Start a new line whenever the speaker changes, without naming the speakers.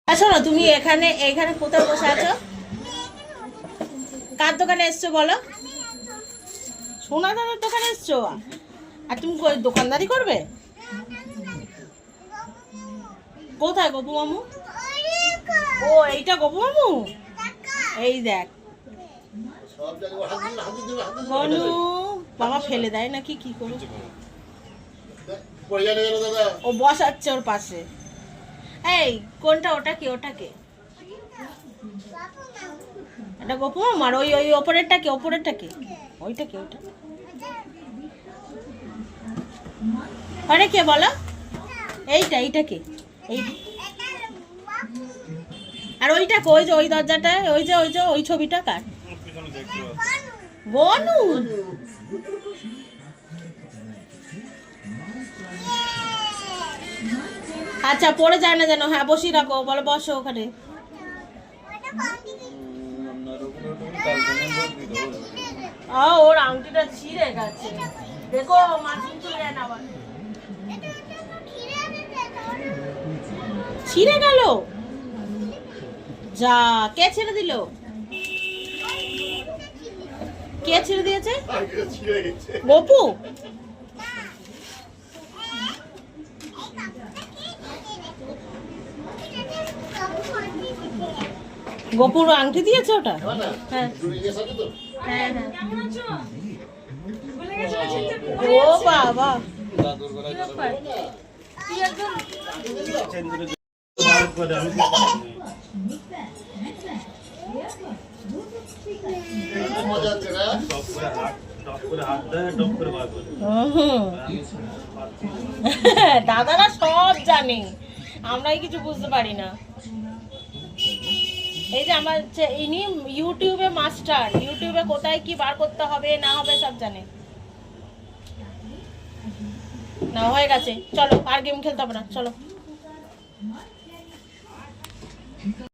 শোনো, তুমি এখানে এখানে কোথায় বসে আছো? কার দোকানে এসছো বলো? সোনা দাদার দোকানে এসছো? আর তুমি দোকানদারি করবে? কোথায় গপু মামু? ও এইটা গপু মামু, এই দেখ গনু বাবা ফেলে দেয় নাকি কি করে? ও বসাচ্ছে ওর পাশে। এই কোনটা? ওটা কি? ওটা কে? এটা গপু মামার? ওই ওই ওপরেরটা কে? ওপরেরটা কে? ওইটা কে? ওইটা আরে কে বলো? এইটা এইটা কে? এই আর ওইটা কে? ওই যে ওই দরজাটা, ওই যে ওই যে ওই ছবিটা কার? বনু। আচ্ছা পড়ে যায় না যেন। হ্যাঁ বসিয়ে রাখো, বলো বসো ওখানে। ওর আংটিটা ছিঁড়ে গেছে, দেখো মাছুন চলে যায় না আবার। ছিঁড়ে গেল? যা, কে ছেড়ে দিল? কে ছেড়ে দিয়েছে? গপু? গপুর আংটি দিয়েছে ওটা? হ্যাঁ হ্যাঁ হ্যাঁ। ও বাবা, দাদারা সব জানে, আমরাই কিছু বুঝতে পারি না। এই যে আমার ইনি ইউটিউবে মাস্টার, ইউটিউবে কোথায় কি বার করতে হবে না হবে সব জানে। না হয়ে গেছে, চলো আর গেম খেলতে হবে না, চলো।